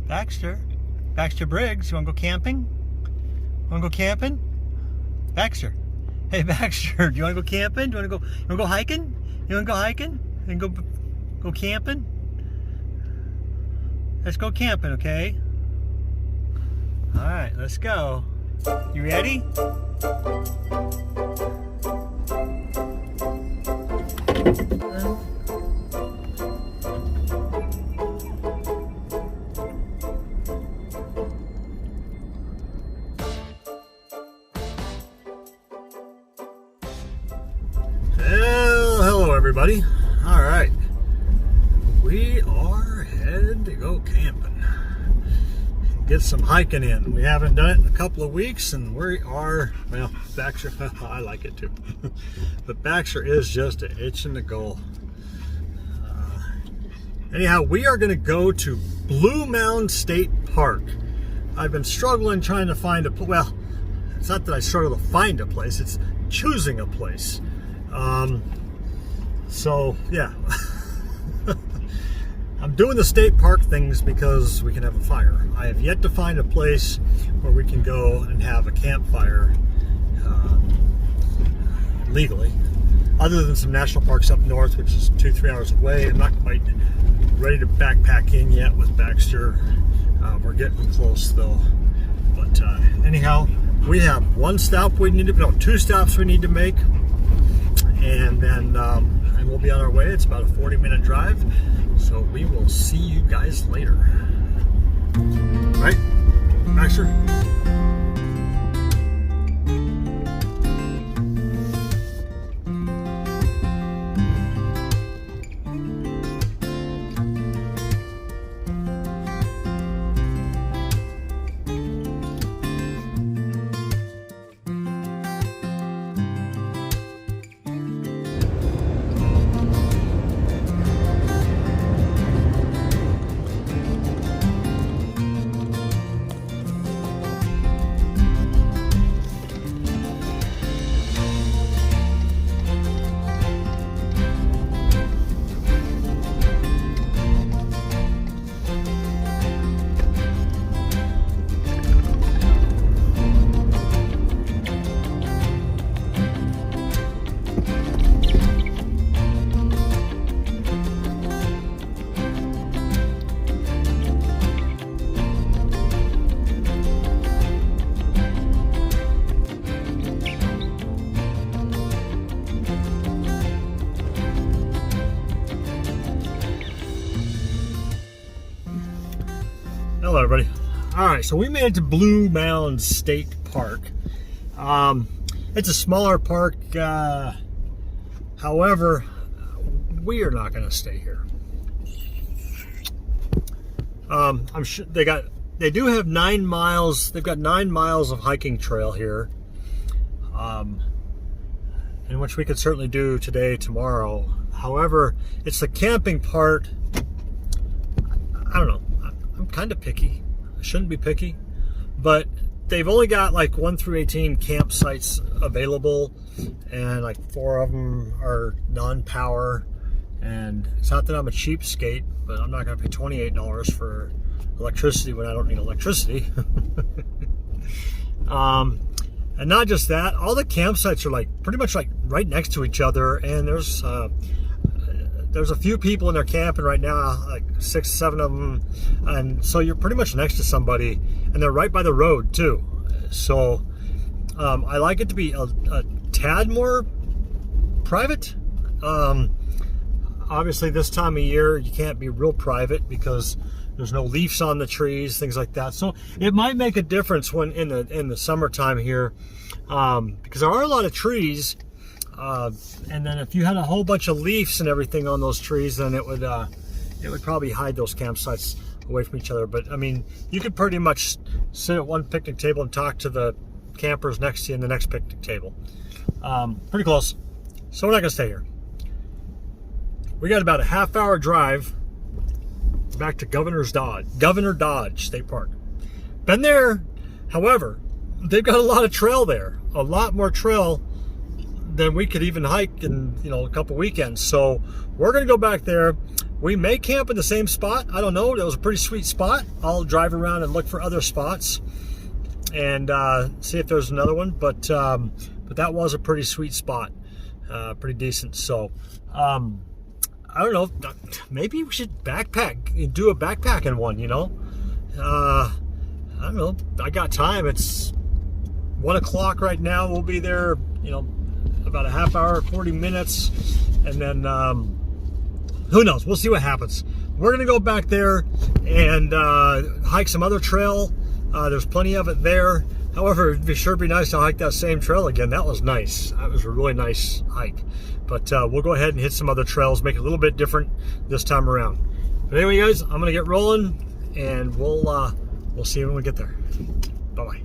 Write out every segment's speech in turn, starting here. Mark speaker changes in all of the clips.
Speaker 1: Baxter. Baxter Briggs, you want to go camping? Want to go camping? Baxter. Hey, Baxter, do you want to go camping? Do you want to go hiking? You want to go hiking? And go camping? Let's go camping, okay? All right, let's go. You ready? Hello everybody. All right, we are headed to go camping, get some hiking in. We haven't done it in a couple of weeks, and we are, well, Baxter, I like it too, but Baxter is just itching to go. Anyhow, we are going to go to Blue Mounds State Park. I've been struggling trying to find a, well, it's not that I struggle to find a place, it's choosing a place. So yeah, I'm doing the state park things because we can have a fire. I have yet to find a place where we can go and have a campfire legally, other than some national parks up north, which is 2-3 hours away. I'm not quite ready to backpack in yet with Baxter. We're getting close though. But anyhow, we have one stop we need to, no, 2 stops we need to make, and then and we'll be on our way. It's about a 40-minute drive, so we will see you guys later. Right, Baxter? Hello everybody. Alright, so we made it to Blue Mounds State Park. It's a smaller park, however, we are not going to stay here. I'm sure they do have 9 miles, they've got 9 miles of hiking trail here, in which we could certainly do today, tomorrow. However, it's the camping part. I don't know. I'm kind of picky. I shouldn't be picky, but they've only got like 1 through 18 campsites available, and like 4 of them are non-power. And it's not that I'm a cheapskate, but I'm not going to pay $28 for electricity when I don't need electricity. And not just that, all the campsites are like pretty much like right next to each other, and there's a few people in there camping right now, like 6, 7 of them, and so you're pretty much next to somebody, and they're right by the road too. So I like it to be a tad more private. Obviously this time of year you can't be real private because there's no leaves on the trees, things like that. So it might make a difference when in the summertime here, because there are a lot of trees. And then if you had a whole bunch of leaves and everything on those trees, then it would probably hide those campsites away from each other. But I mean, you could pretty much sit at one picnic table and talk to the campers next to you in the next picnic table. Pretty close. So we're not gonna stay here. We got about a half-hour drive back to Governor Dodge State Park. Been there, however, they've got a lot of trail there, a lot more trail than we could even hike in, you know, a couple weekends. So we're going to go back there. We may camp in the same spot. I don't know. It was a pretty sweet spot. I'll drive around and look for other spots and see if there's another one. But that was a pretty sweet spot, pretty decent. So I don't know. Maybe we should backpack, do a backpacking one. You know, I don't know. I got time. It's 1 o'clock right now. We'll be there. You know, about a half hour, 40 minutes, and then. Who knows? We'll see what happens. We're going to go back there and hike some other trail. There's plenty of it there. However, it'd sure be nice to hike that same trail again. That was nice. That was a really nice hike. But we'll go ahead and hit some other trails, make it a little bit different this time around. But anyway, guys, I'm going to get rolling, and we'll see you when we get there. Bye-bye.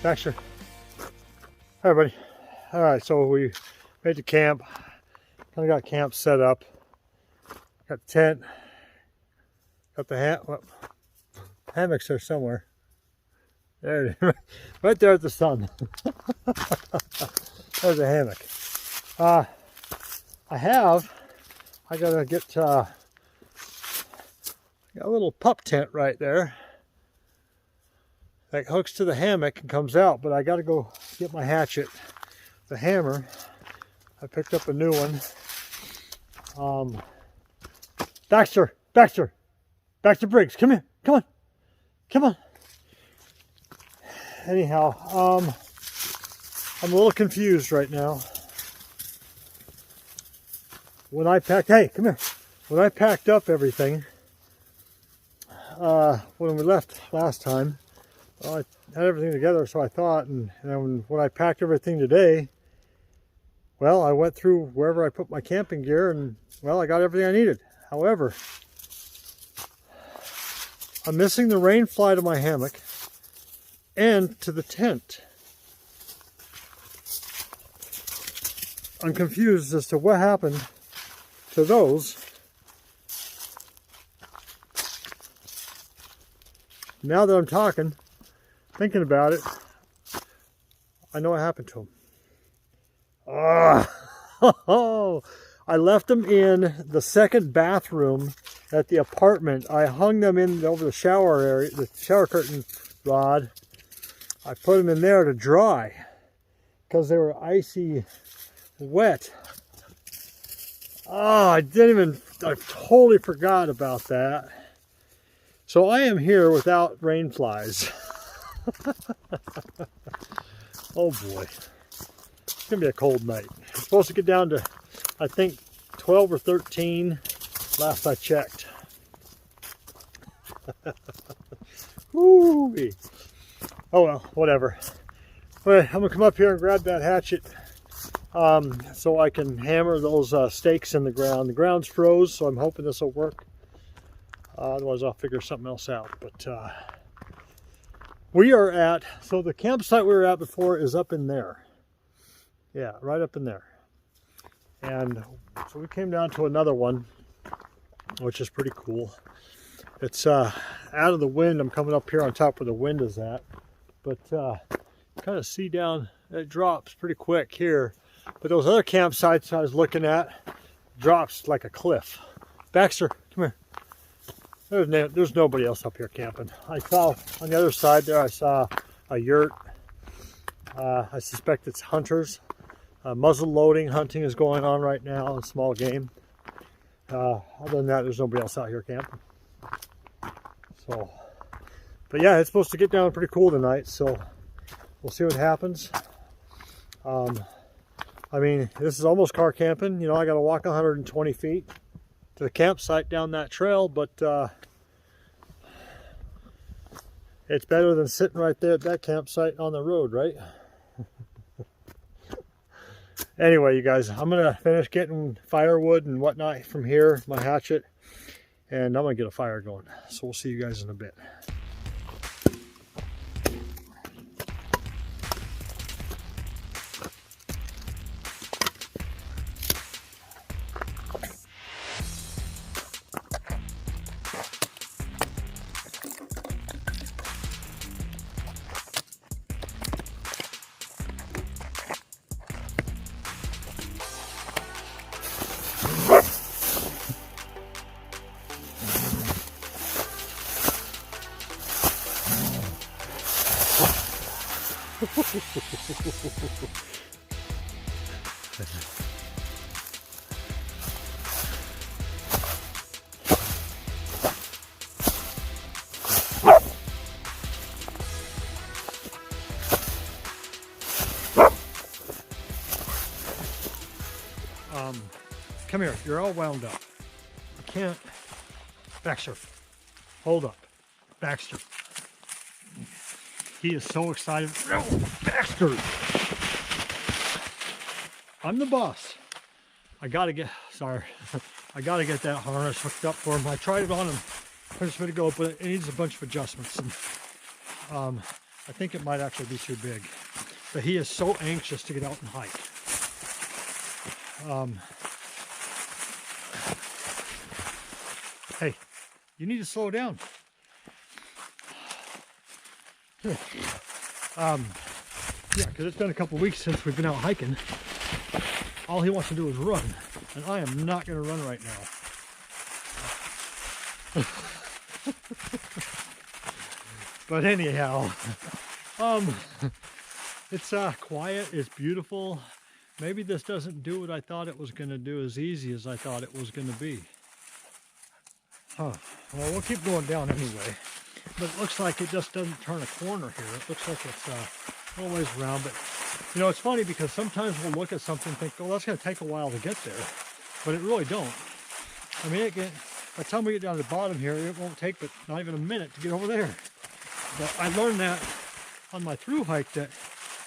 Speaker 1: Baxter. Hi, everybody. All right, so we made the camp. Kind of got camp set up. Got the tent. Got the hammocks there somewhere. There it is, right there at the sun. There's a hammock. I gotta get got a little pup tent right there that hooks to the hammock and comes out, but I gotta go get my hatchet, the hammer. I picked up a new one. Baxter Briggs, come here, come on. Anyhow, I'm a little confused right now. When I packed up everything, when we left last time, well, I had everything together, so I thought, and then when I packed everything today, well, I went through wherever I put my camping gear, and, well, I got everything I needed. However, I'm missing the rain fly to my hammock and to the tent. I'm confused as to what happened to those. Now that I'm thinking about it, I know what happened to them. I left them in the second bathroom at the apartment. I hung them in over the shower area, the shower curtain rod. I put them in there to dry because they were icy wet. I totally forgot about that. So I am here without rain flies. Oh boy. It's going to be a cold night. It's supposed to get down to, I think, 12 or 13 last I checked. Woo-wee. Oh well, whatever. Well, I'm going to come up here and grab that hatchet so I can hammer those stakes in the ground. The ground's froze, so I'm hoping this will work. Otherwise, I'll figure something else out. But we are at, so the campsite we were at before is up in there. Yeah, right up in there. And so we came down to another one, which is pretty cool. It's out of the wind. I'm coming up here on top where the wind is at. but kind of see down, it drops pretty quick here. But those other campsites I was looking at drops like a cliff. Baxter, come here. There's nobody else up here camping. I saw on the other side there, I saw a yurt. I suspect it's hunters. Muzzle loading hunting is going on right now, a small game. Other than that, there's nobody else out here camping. So, but yeah, it's supposed to get down pretty cool tonight, so we'll see what happens. I mean, this is almost car camping. You know, I got to walk 120 feet to the campsite down that trail, but it's better than sitting right there at that campsite on the road, right? Anyway, you guys, I'm going to finish getting firewood and whatnot from here, my hatchet, and I'm going to get a fire going. So we'll see you guys in a bit. Come here, you're all wound up. You can't. Baxter, hold up. Baxter. He is so excited. No, Baxter! I'm the boss. I gotta get, sorry. I gotta get that harness hooked up for him. I tried it on him just a minute ago, but it needs a bunch of adjustments. And, I think it might actually be too big. But he is so anxious to get out and hike. Hey, you need to slow down. Yeah, because it's been a couple weeks since we've been out hiking. All he wants to do is run, and I am not going to run right now. But anyhow, it's quiet, it's beautiful. Maybe this doesn't do what I thought it was going to do as easy as I thought it was going to be. Well, we'll keep going down anyway. But it looks like it just doesn't turn a corner here. It looks like it's a little ways around. But, you know, it's funny because sometimes we'll look at something and think, oh, that's going to take a while to get there. But it really don't. I mean, by the time we get down to the bottom here, it won't take but not even a minute to get over there. But I learned that on my through hike, that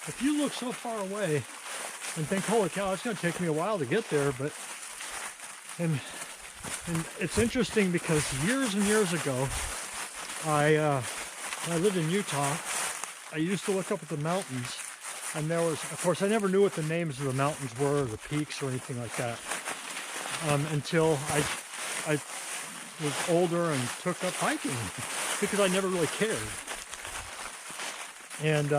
Speaker 1: if you look so far away and think, holy cow, it's going to take me a while to get there. But, and it's interesting because years and years ago, when I lived in Utah, I used to look up at the mountains, and there was, of course, I never knew what the names of the mountains were, or the peaks, or anything like that, until I was older and took up hiking, because I never really cared. And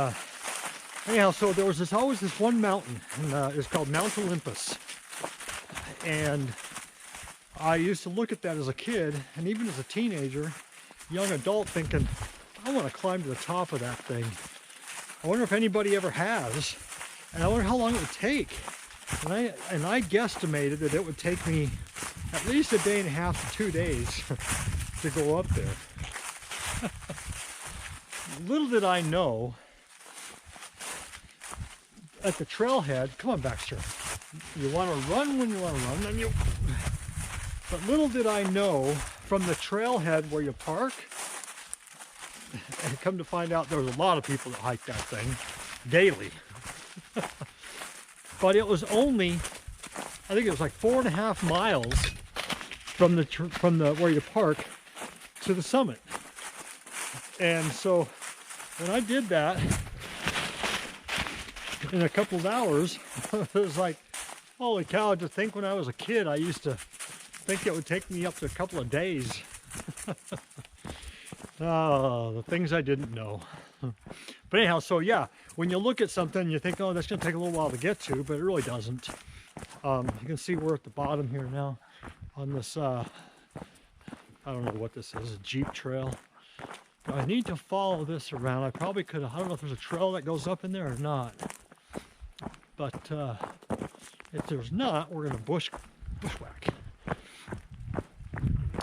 Speaker 1: anyhow, so there was always this one mountain, and it's called Mount Olympus, and I used to look at that as a kid, and even as a teenager, young adult, thinking, I want to climb to the top of that thing. I wonder if anybody ever has, and I wonder how long it would take. And I guesstimated that it would take me at least a day and a half to 2 days to go up there. Little did I know, at the trailhead, come on Baxter, you want to run when you want to run, and you... But little did I know, from the trailhead where you park, and come to find out there was a lot of people that hike that thing daily. But it was only, I think it was like 4.5 miles from the where you park to the summit. And so when I did that in a couple of hours, it was like, holy cow, to think when I was a kid, I used to think it would take me up to a couple of days. Oh, the things I didn't know. But anyhow, so yeah, when you look at something, you think, oh, that's going to take a little while to get to, but it really doesn't. You can see we're at the bottom here now on this, I don't know what this is, a Jeep trail. I need to follow this around. I probably could, I don't know if there's a trail that goes up in there or not. But if there's not, we're going to bushwhack.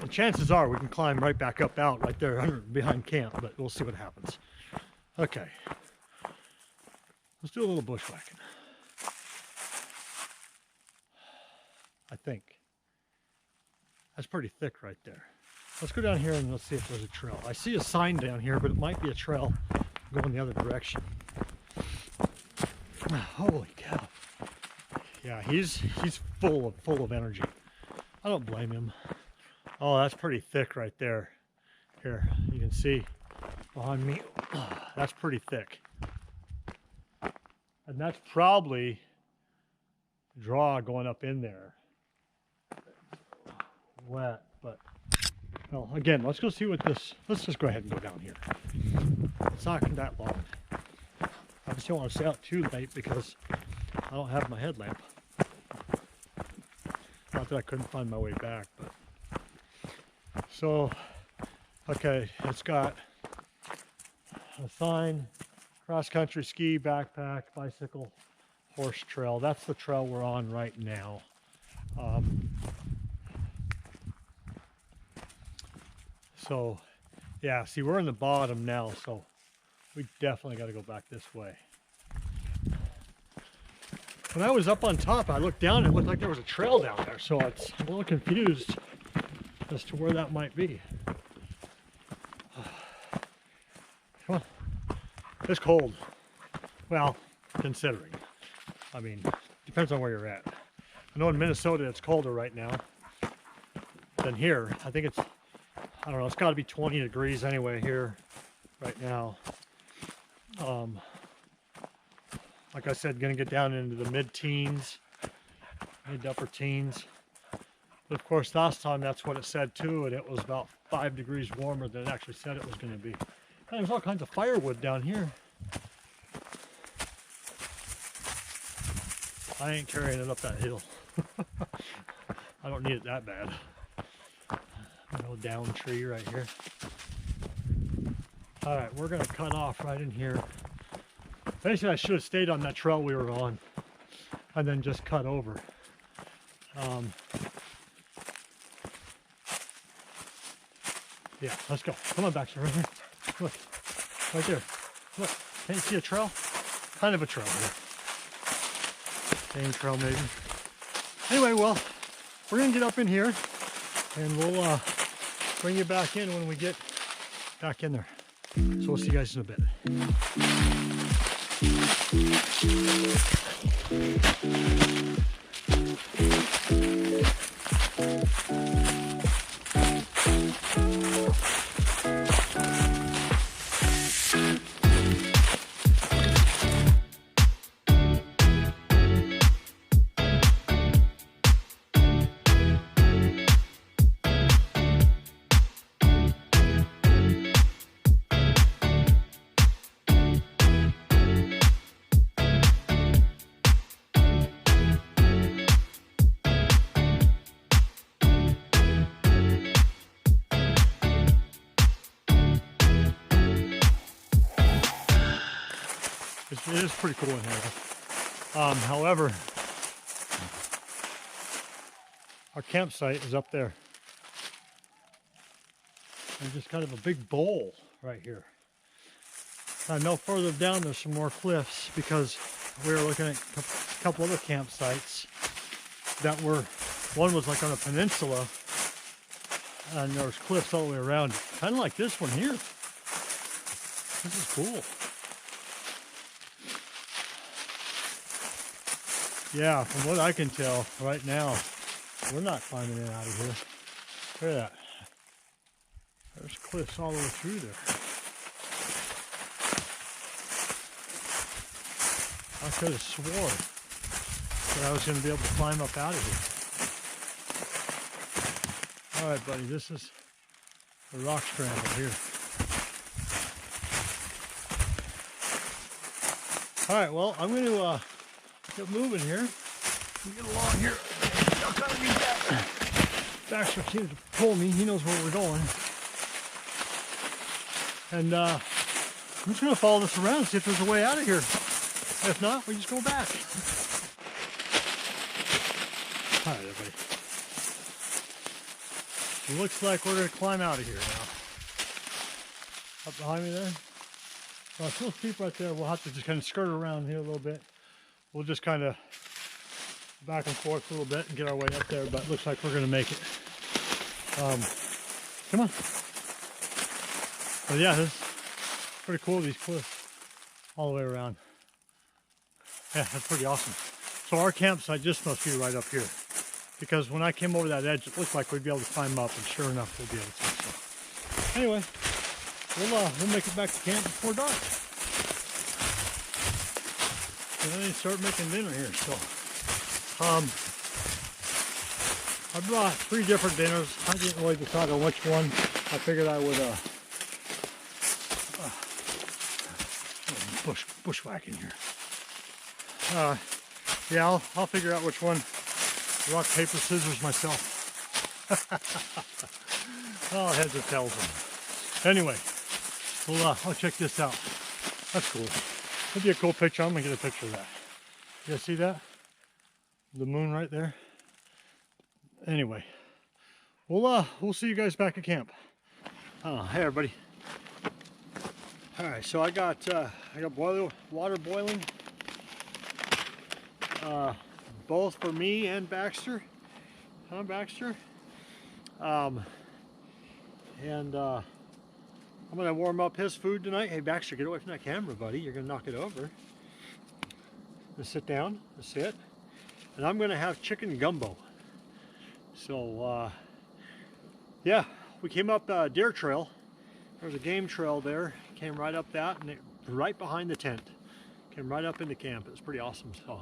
Speaker 1: The chances are we can climb right back up out right there behind camp, but we'll see what happens. Okay, let's do a little bushwhacking. I think that's pretty thick right there. Let's go down here and let's see if there's a trail. I see a sign down here, but it might be a trail going the other direction. Holy cow. Yeah, he's full of energy. I don't blame him. Oh, that's pretty thick right there. Here, you can see behind me. That's pretty thick. And that's probably draw going up in there. Wet, but well, again, let's go see what this, let's just go ahead and go down here. It's not that long. I just don't want to stay out too late because I don't have my headlamp. Not that I couldn't find my way back, but so okay, it's got a sign, cross-country ski, backpack, bicycle, horse trail. That's the trail we're on right now. So yeah, see, we're in the bottom now, so we definitely got to go back this way. When I was up on top, I looked down and it looked like there was a trail down there, so it's a little confused as to where that might be. Come on. It's cold. Well, considering. I mean, depends on where you're at. I know in Minnesota it's colder right now than here. I think it's, I don't know, it's got to be 20 degrees anyway here right now. Like I said, going to get down into the mid-teens, mid to upper teens. But of course, last time that's what it said too, and it was about 5 degrees warmer than it actually said it was going to be. And there's all kinds of firewood down here. I ain't carrying it up that hill. I don't need it that bad. A little down tree right here. All right, we're going to cut off right in here. Basically, I should have stayed on that trail we were on and then just cut over. Yeah, let's go. Come on, Baxter, right here. Look, right there. Look, can you see a trail? Kind of a trail here. Same trail, maybe. Anyway, well, we're going to get up in here and we'll bring you back in when we get back in there. So we'll see you guys in a bit. It is pretty cool in here. However, our campsite is up there. And just kind of a big bowl right here. I know further down there's some more cliffs because we were looking at a couple other campsites that were, one was like on a peninsula and there was cliffs all the way around. Kind of like this one here. This is cool. Yeah, from what I can tell right now, we're not climbing in out of here. Look at that. There's cliffs all the way through there. I could have swore that I was going to be able to climb up out of here. All right, buddy, this is the rock scramble here. All right, well, I'm going to get moving here. Get along here. I'll kind of need that. Baxter seems to pull me. He knows where we're going. And I'm just going to follow this around and see if there's a way out of here. If not, we just go back. All right, everybody. It looks like we're going to climb out of here now. Up behind me there. Well, it's real steep right there. We'll have to just kind of skirt around here a little bit. We'll just kind of back and forth a little bit and get our way up there, but it looks like we're going to make it. Come on. But yeah, this is pretty cool, these cliffs all the way around. Yeah, that's pretty awesome. So our campsite just must be right up here, because when I came over that edge, it looked like we'd be able to climb up, and sure enough, we'll be able to. So anyway, we'll make it back to camp before dark. And then start making dinner here. So I brought 3 different dinners. I didn't really decide on which one. I figured I would bushwhacking here. Yeah, I'll figure out which one. Rock, paper, scissors myself. Oh, heads or tails on. Anyway, I'll check this out. That's cool. That'd be a cool picture. I'm gonna get a picture of that. You guys see that? The moon right there. Anyway, we'll see you guys back at camp. Hey everybody. All right, so I got water boiling, both for me and Baxter. Huh, Baxter? And I'm gonna warm up his food tonight. Hey Baxter, get away from that camera, buddy. You're gonna knock it over. Just sit down. Just sit. And I'm gonna have chicken gumbo. So yeah, we came up Deer Trail. There's a game trail there. Came right up that, and it right behind the tent. Came right up into camp. It was pretty awesome. So,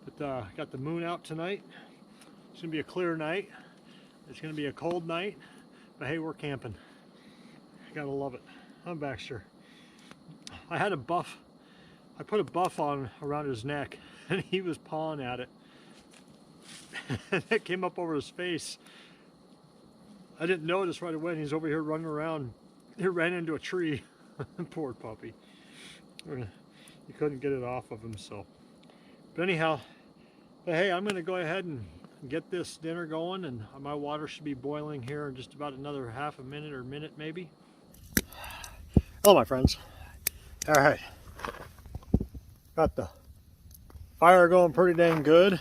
Speaker 1: but got the moon out tonight. It's gonna be a clear night. It's gonna be a cold night, but hey, we're camping. Gotta love it. I'm Baxter. I had a buff. I put a buff on around his neck, and he was pawing at it. And it came up over his face. I didn't notice right away, and he's over here running around. He ran into a tree. Poor puppy. You couldn't get it off of him, so. But anyhow, hey, I'm gonna go ahead and get this dinner going, and my water should be boiling here in just about another half a minute or minute maybe. Hello my friends. All right, got the fire going pretty dang good.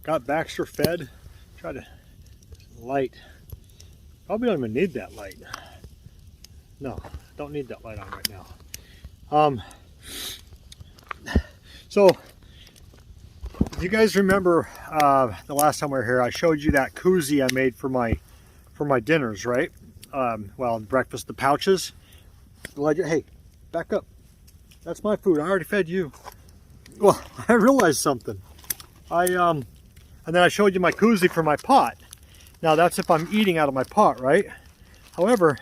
Speaker 1: Got Baxter fed. Try to light. Probably don't even need that light. No, don't need that light on right now. So you guys remember the last time we were here, I showed you that koozie I made for my dinners, right? Well, breakfast, the pouches. Hey, back up. That's my food. I already fed you. Well, I realized something. And then I showed you my koozie for my pot. Now that's if I'm eating out of my pot, right? However,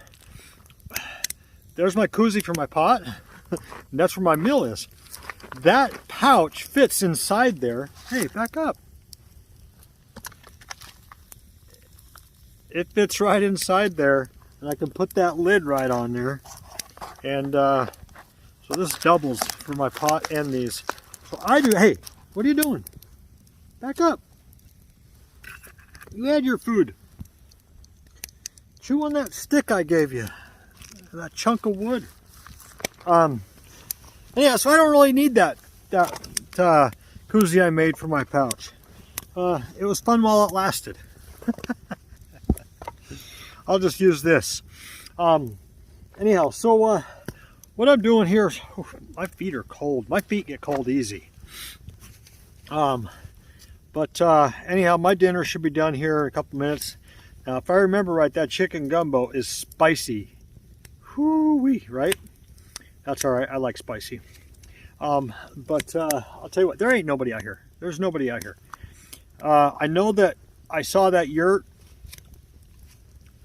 Speaker 1: there's my koozie for my pot. And that's where my meal is. That pouch fits inside there. Hey, back up. It fits right inside there, and I can put that lid right on there. And so this doubles for my pot and these. So I do. Hey, what are you doing? Back up. You had your food. Chew on that stick I gave you. That chunk of wood. Yeah, so I don't really need that koozie I made for my pouch. It was fun while it lasted. I'll just use this. Anyhow, so what I'm doing here is, my feet are cold. My feet get cold easy. But anyhow, my dinner should be done here in a couple minutes. Now, if I remember right, that chicken gumbo is spicy. Whoo-wee, right? That's all right. I like spicy. But I'll tell you what, there ain't nobody out here. There's nobody out here. I know that I saw that yurt,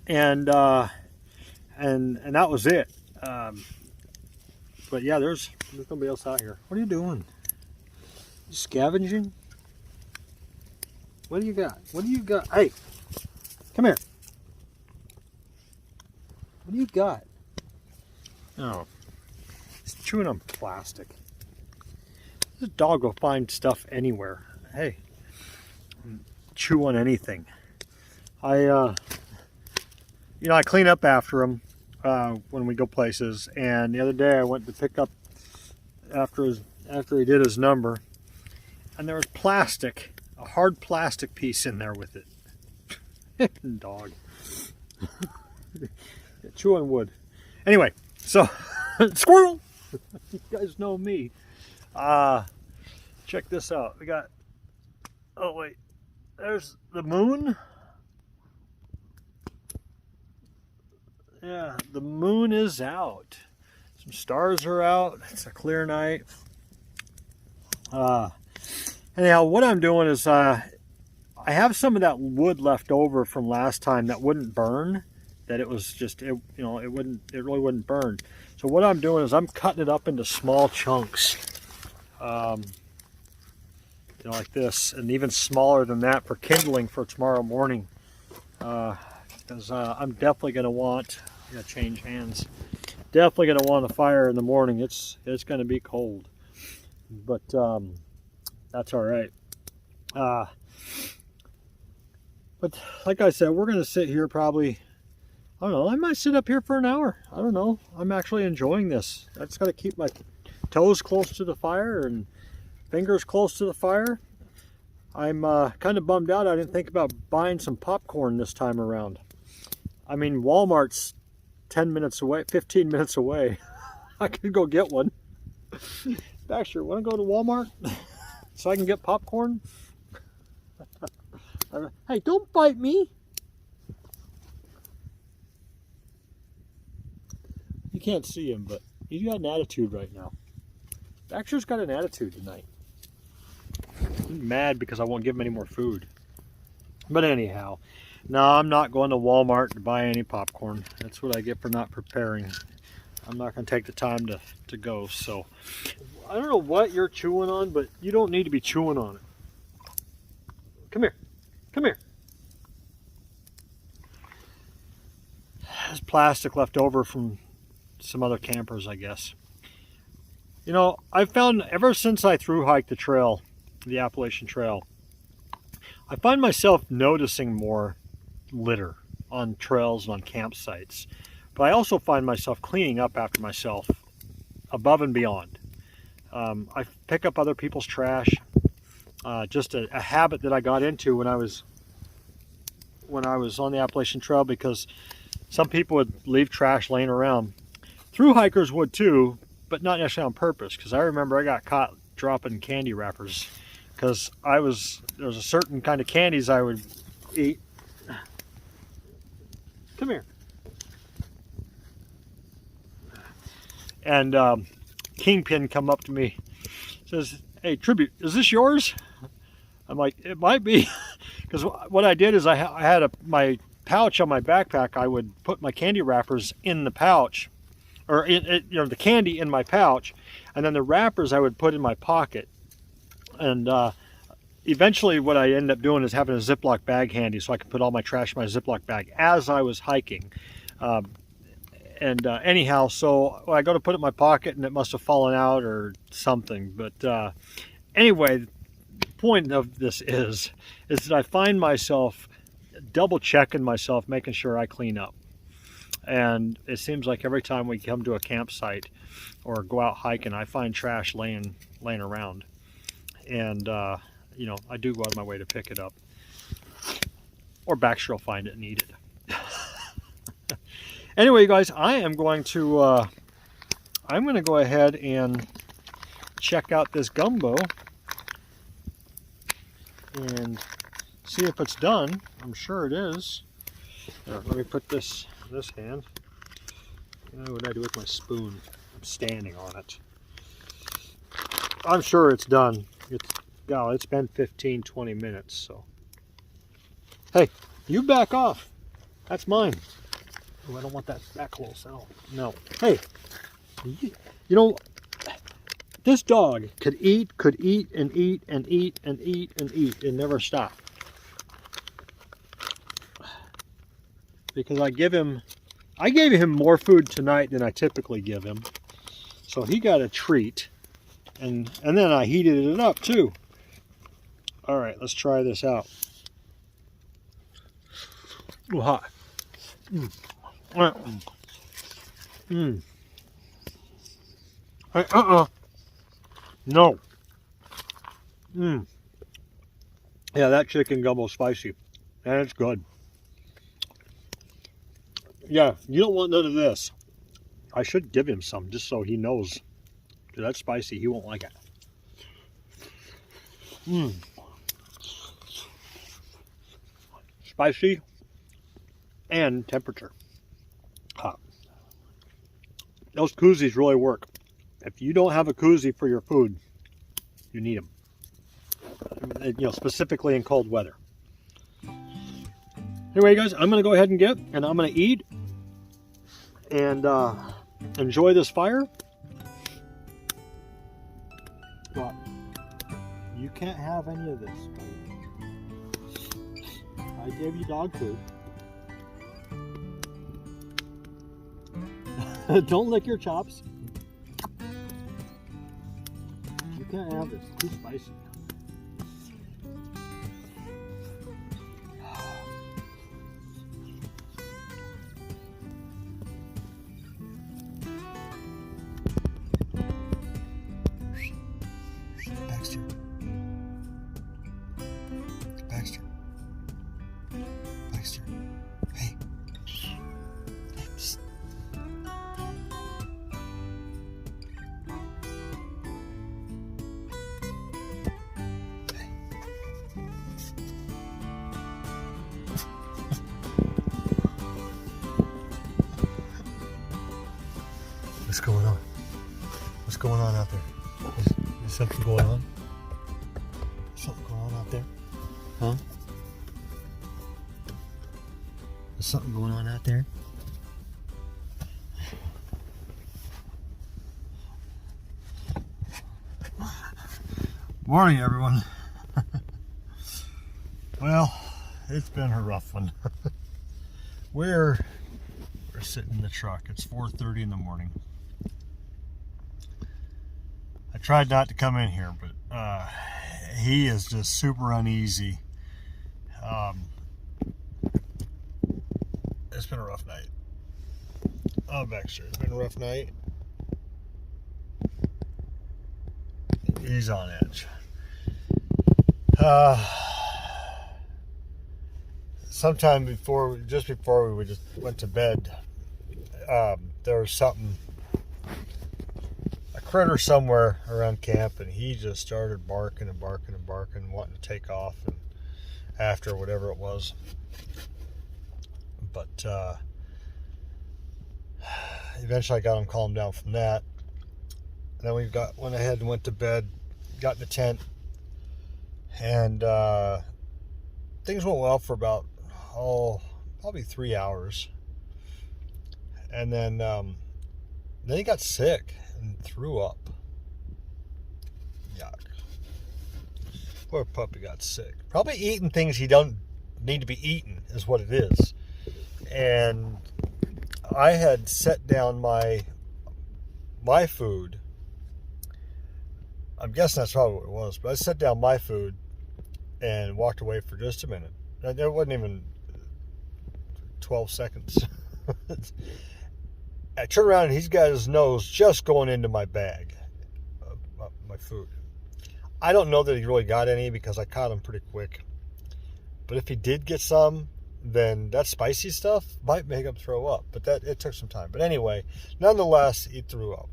Speaker 1: and that was it. But yeah, there's nobody else out here. What are you doing? You scavenging? What do you got? What do you got? Hey, come here. What do you got? Oh, it's chewing on plastic. This dog will find stuff anywhere. Hey, chew on anything. I clean up after him when we go places. And the other day I went to pick up after he did his number, and there was plastic, a hard plastic piece in there with it. Dog. Chew on wood. Anyway, so squirrel. You guys know me. Check this out. We got. Oh wait, there's the moon. Yeah, the moon is out. Some stars are out. It's a clear night. Anyhow, what I'm doing is I have some of that wood left over from last time that wouldn't burn. That it was just it really wouldn't burn. So what I'm doing is I'm cutting it up into small chunks, like this, and even smaller than that for kindling for tomorrow morning. Because I'm definitely going to want change hands. Definitely going to want a fire in the morning. It's going to be cold, but that's all right. But like I said, we're going to sit here probably. I don't know, I might sit up here for an hour. I don't know. I'm actually enjoying this. I just got to keep my toes close to the fire and fingers close to the fire. I'm kind of bummed out I didn't think about buying some popcorn this time around. I mean, Walmart's 10 minutes away, 15 minutes away. I could go get one. Baxter, want to go to Walmart so I can get popcorn? Hey, don't bite me. You can't see him, but he's got an attitude right now. Baxter's got an attitude tonight. He's mad because I won't give him any more food. But anyhow, no, I'm not going to Walmart to buy any popcorn. That's what I get for not preparing. I'm not going to take the time to go. So I don't know what you're chewing on, but you don't need to be chewing on it. Come here. Come here. There's plastic left over from some other campers, I guess. You know, I've found ever since I thru hiked the trail, the Appalachian Trail, I find myself noticing more litter on trails and on campsites. But I also find myself cleaning up after myself above and beyond. I pick up other people's trash. Just a habit that I got into when I was on the Appalachian Trail, because some people would leave trash laying around. Thru hikers would too, but not necessarily on purpose, because I remember I got caught dropping candy wrappers because there was a certain kind of candies I would eat. Come here. And Kingpin come up to me, says, "Hey, Tribute, is this yours?" I'm like, "It might be," because what I did is I had my pouch on my backpack. I would put my candy wrappers in the pouch, or the candy in my pouch, and then the wrappers I would put in my pocket. And eventually what I ended up doing is having a Ziploc bag handy so I could put all my trash in my Ziploc bag as I was hiking. Anyhow, so I go to put it in my pocket and it must have fallen out or something. But anyway, the point of this is that I find myself double checking myself, making sure I clean up. And it seems like every time we come to a campsite or go out hiking, I find trash laying around. And, I do go out of my way to pick it up. Or Baxter will find it and eat it. Anyway, guys, I am going to, I'm going to go ahead and check out this gumbo and see if it's done. I'm sure it is. Let me put this in this hand. What do I do with my spoon? I'm standing on it. I'm sure it's done. It's been 15-20 minutes, so. Hey, you back off. That's mine. Oh, I don't want that close. Oh, no. Hey, You know, this dog could eat and eat and eat and eat and eat and never stop. Because I gave him more food tonight than I typically give him. So he got a treat. And then I heated it up too. All right, let's try this out. Ooh, hot. Hey, no. Yeah, that chicken gumbo's spicy. And it's good. Yeah, you don't want none of this. I should give him some just so he knows. Because that's spicy, he won't like it. Spicy and temperature. Hot. Those koozies really work. If you don't have a koozie for your food, you need them. You know, specifically in cold weather. Anyway, guys, I'm going to go ahead and I'm going to eat and enjoy this fire. But you can't have any of this. I gave you dog food. Don't lick your chops. You can't have this. It's too spicy. Baxter. Baxter. Baxter. Hey. Hey, psst. Hey. What's going on? What's going on out there? Is something going on? Something going on out there? Huh? Is something going on out there? Morning, everyone. Well, it's been a rough one. We're sitting in the truck. It's 4:30 in the morning. I tried not to come in here, but he is just super uneasy. It's been a rough night. Oh, Baxter, it's been a rough night. He's on edge. Sometime just before we just went to bed, there was something, a critter somewhere around camp, and he just started barking and barking and barking, wanting to take off and after whatever it was. But eventually I got him calmed down from that. And then went ahead and went to bed, got in the tent, and things went well for about probably 3 hours. And then he got sick and threw up. Yuck. Poor puppy got sick. Probably eating things he don't need to be eating is what it is. And I had set down my food. I'm guessing that's probably what it was, but I set down my food and walked away for just a minute. It wasn't even 12 seconds. I turned around and he's got his nose just going into my bag of my food. I don't know that he really got any because I caught him pretty quick. But if he did get some, then that spicy stuff might make him throw up. But it took some time. But anyway, nonetheless, he threw up.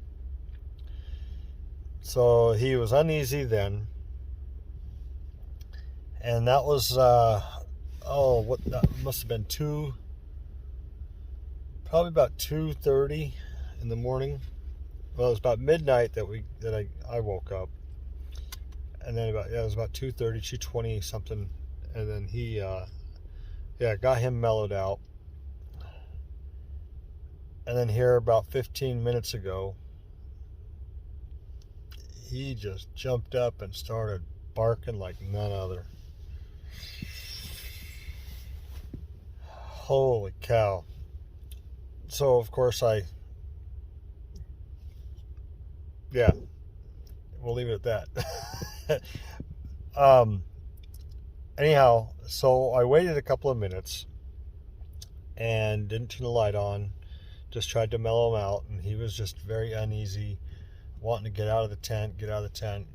Speaker 1: So he was uneasy then. And that was, that must have been probably about 2:30 in the morning. Well, it was about midnight that I woke up. And then it was about 2:30, 2:20 something. And then he, got him mellowed out. And then here about 15 minutes ago, he just jumped up and started barking like none other. Holy cow. So of course yeah, we'll leave it at that. Anyhow, so I waited a couple of minutes and didn't turn the light on. Just tried to mellow him out, and he was just very uneasy, wanting to get out of the tent. And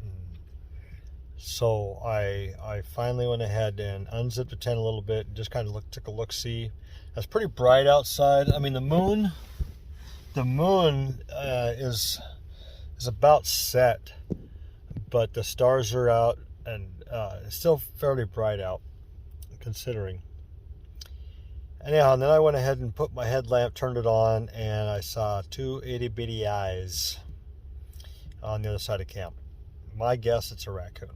Speaker 1: so I finally went ahead and unzipped the tent a little bit and just kind of took a look-see. It's pretty bright outside. I mean, the moon is about set, but the stars are out, and it's still fairly bright out, considering. Anyhow, and then I went ahead and put my headlamp, turned it on, and I saw two itty-bitty eyes on the other side of camp. My guess, it's a raccoon.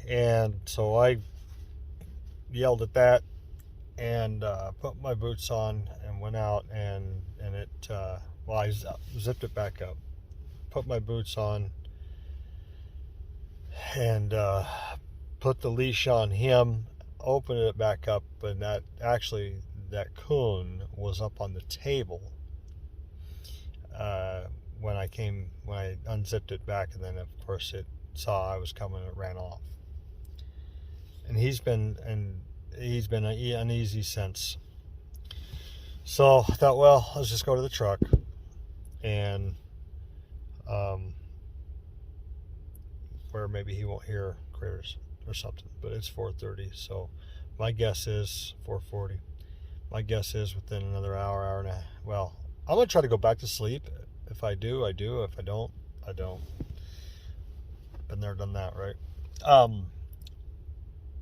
Speaker 1: And so I yelled at that and put my boots on and went out, and it, I zipped it back up, put my boots on, and put the leash on him, opened it back up, and that coon was up on the table when I unzipped it back, and then of course it saw I was coming and it ran off. And he's been uneasy since. So I thought, well, let's just go to the truck and where maybe he won't hear critters or something. But it's 4:30, so my guess is 4:40. My guess is within another hour and a half. Well, I'm gonna try to go back to sleep. If I do, I do. If I don't, I don't. Been there, done that, right?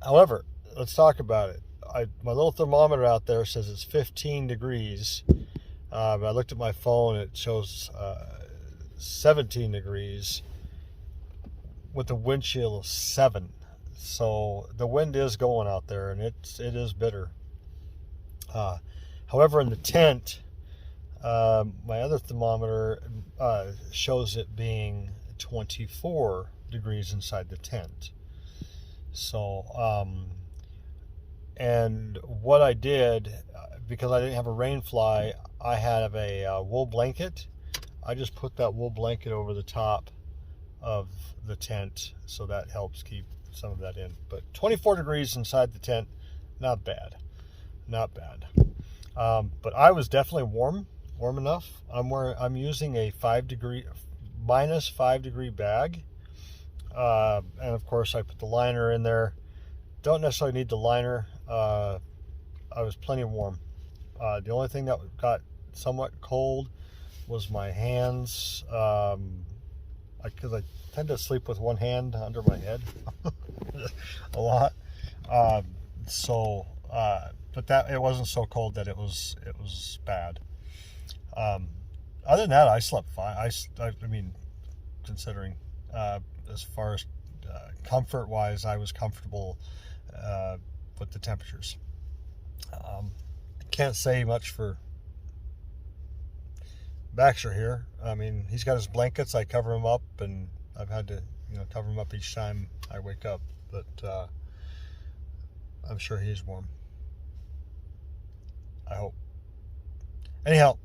Speaker 1: However, let's talk about it. My little thermometer out there says it's 15 degrees. But I looked at my phone, it shows 17 degrees with a wind chill of 7. So the wind is going out there, and it is bitter. However, in the tent, my other thermometer shows it being 24 degrees inside the tent. So, and what I did, because I didn't have a rain fly, I had a wool blanket. I just put that wool blanket over the top of the tent, so that helps keep some of that in. But 24 degrees inside the tent, not bad. But I was definitely warm enough. I'm using a minus 5 degree bag, and of course I put the liner in there. Don't necessarily need the liner. I was plenty warm. The only thing that got somewhat cold was my hands, because I tend to sleep with one hand under my head a lot. But that it wasn't so cold that it was bad. Other than that, I slept fine. I mean, considering as far as comfort wise, I was comfortable with the temperatures. Can't say much for Baxter here. I mean, he's got his blankets. I cover him up, and I've had to cover him up each time I wake up. But I'm sure he's warm. I hope. Anyhow,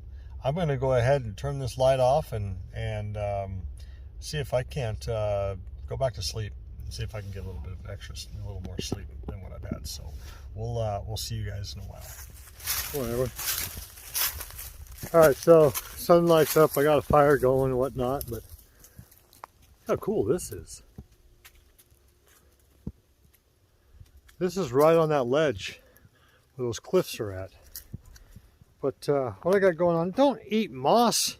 Speaker 1: I'm going to go ahead and turn this light off and see if I can't go back to sleep. See if I can get a little bit of a little more sleep than what I've had. So we'll see you guys in a while. Whatever. All right, so sun lights up. I got a fire going and whatnot, but how cool this is. This is right on that ledge where those cliffs are at. But what I got going on, don't eat moss.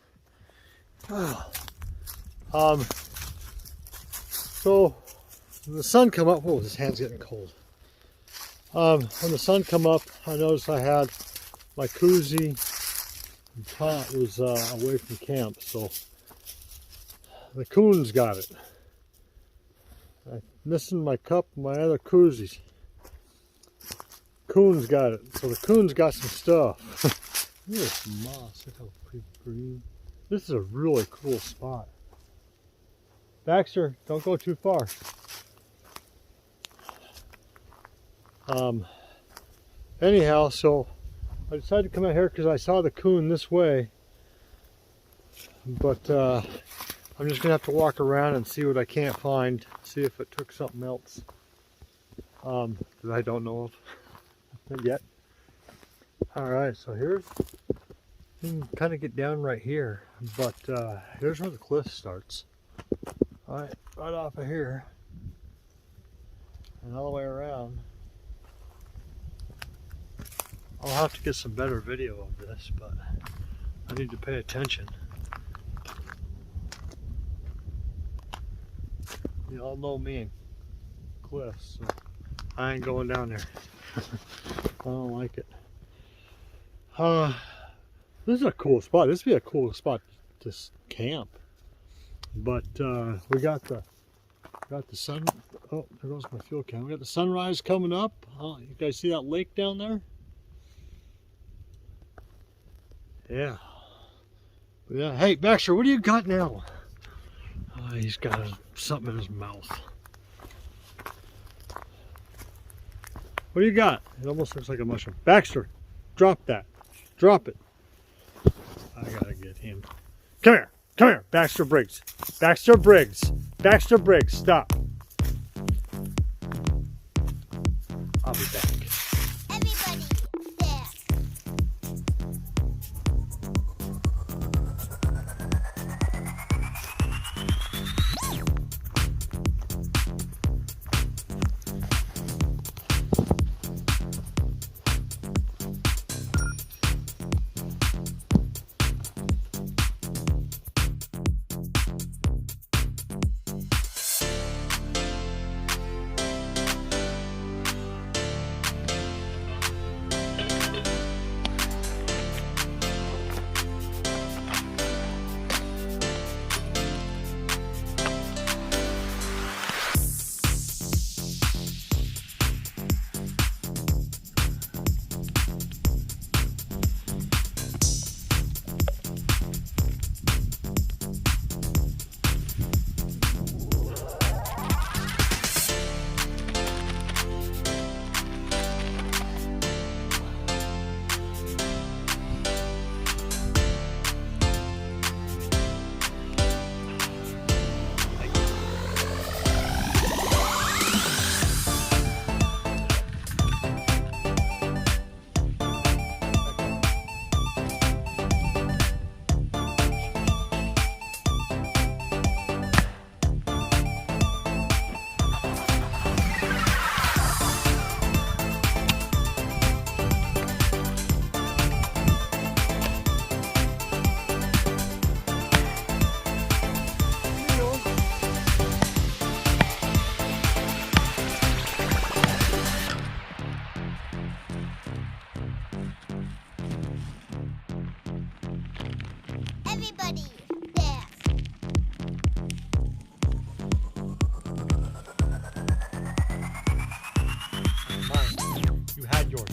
Speaker 1: So when the sun come up, whoa, this hand's getting cold. When the sun come up, I noticed I had my koozie and pot was away from camp, so the coons got it. I'm missing my cup and my other koozies. Coons got it, so the coons got some stuff. Look at this moss, look how pretty green. This is a really cool spot. Baxter, don't go too far. Anyhow, so I decided to come out here because I saw the coon this way, but I'm just gonna have to walk around and see what I can't find, see if it took something else that I don't know of yet. All right, so here's, you can kind of get down right here, but here's where the cliff starts. All right, right off of here and all the way around. I'll have to get some better video of this, but I need to pay attention. You all know me and cliffs, so I ain't going down there. I don't like it. This is a cool spot. This would be a cool spot to camp. But we got the sun. Oh, there goes my fuel can. We got the sunrise coming up. Oh, you guys see that lake down there? Yeah. Yeah. Hey, Baxter, what do you got now? Oh, he's got something in his mouth. What do you got? It almost looks like a mushroom. Baxter, drop that. Drop it. I gotta get him. Come here. Come here. Baxter Briggs. Baxter Briggs. Baxter Briggs, stop. I'll be back.
Speaker 2: Everybody there. Everybody there.
Speaker 1: Mine. You had yours.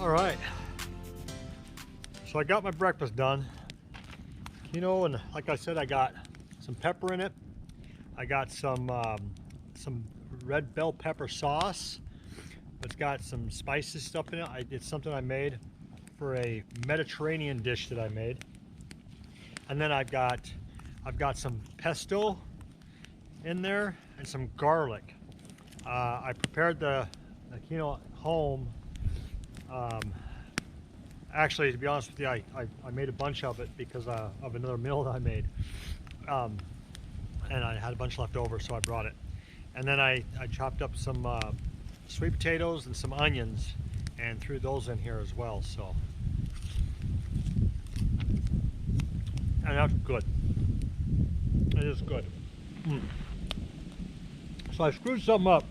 Speaker 1: All right. So I got my breakfast done. You know, and like I said, I got some pepper in it. I got some red bell pepper sauce. It's got some spices stuff in it. It's something I made for a Mediterranean dish that I made. And then I've got some pesto in there and some garlic. I prepared the quinoa at home. Actually, to be honest with you, I made a bunch of it because of another meal that I made. And I had a bunch left over, so I brought it. And then I chopped up some sweet potatoes and some onions and threw those in here as well. So, and that's good. It is good. So I screwed something up.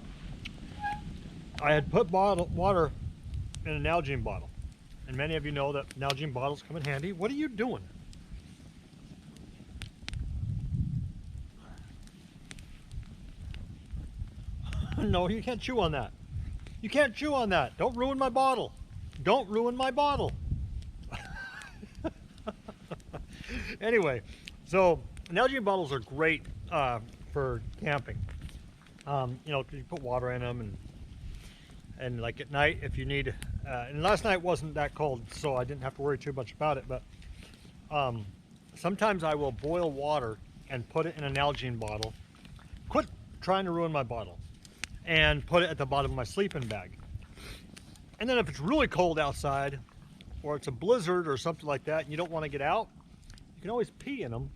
Speaker 1: I had put water in an Nalgene bottle. And many of you know that Nalgene bottles come in handy. What are you doing? No, you can't chew on that. You can't chew on that. Don't ruin my bottle. Don't ruin my bottle. Anyway, so Nalgene bottles are great for camping. You know, you put water in them, and like at night if you need. And last night wasn't that cold, so I didn't have to worry too much about it. But sometimes I will boil water and put it in a Nalgene bottle. Quit trying to ruin my bottle. And put it at the bottom of my sleeping bag. And then if it's really cold outside, or it's a blizzard or something like that, and you don't want to get out, you can always pee in them,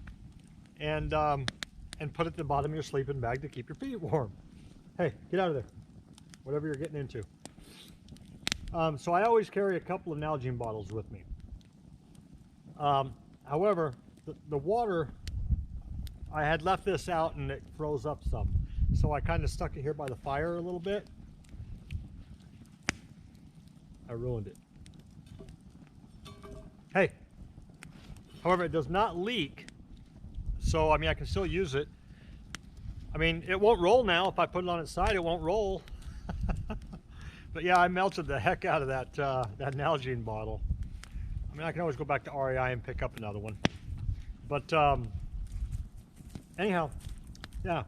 Speaker 1: and put it at the bottom of your sleeping bag to keep your feet warm. Hey, get out of there, whatever you're getting into. So I always carry a couple of Nalgene bottles with me. However, the water, I had left this out and it froze up some. So I kind of stuck it here by the fire a little bit. I ruined it. Hey, however, it does not leak. So, I mean, I can still use it. I mean, it won't roll now. If I put it on its side, it won't roll. But yeah, I melted the heck out of that Nalgene bottle. I mean, I can always go back to REI and pick up another one. But anyhow, yeah.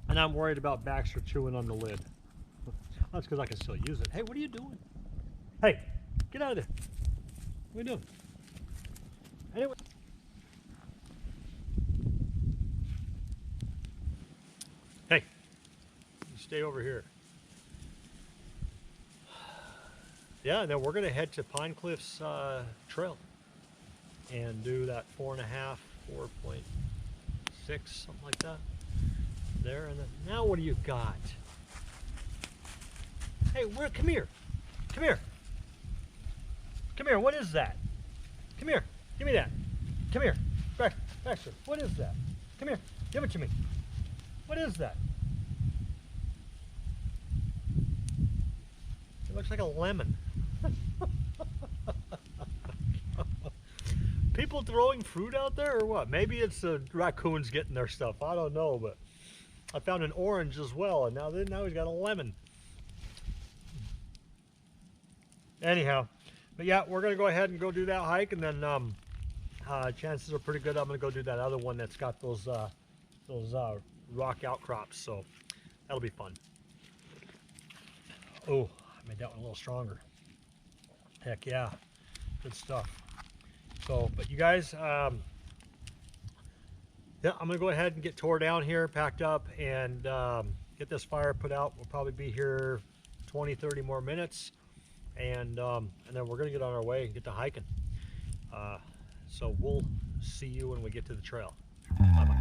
Speaker 1: And I'm worried about Baxter chewing on the lid. That's because I can still use it. Hey, what are you doing? Hey, get out of there. What are you doing? Anyway. Hey, you stay over here. Yeah, and then we're going to head to Pine Cliffs Trail and do that 4.5, 4.6, something like that. There, and then now what do you got? Hey, come here. Come here. Come here, what is that? Come here, give me that. Come here, Baxter, what is that? Come here, give it to me. What is that? It looks like a lemon. People throwing fruit out there or what? Maybe it's the raccoons getting their stuff, I don't know, but I found an orange as well, and now he's got a lemon. Anyhow, but yeah, we're gonna go ahead and go do that hike, and then chances are pretty good I'm gonna go do that other one that's got those rock outcrops, so that'll be fun. Oh, I made that one a little stronger. Heck yeah, good stuff. So, but you guys, yeah, I'm gonna go ahead and get tore down here, packed up, and get this fire put out. We'll probably be here 20-30 more minutes, and then we're gonna get on our way and get to hiking. So we'll see you when we get to the trail. Bye-bye.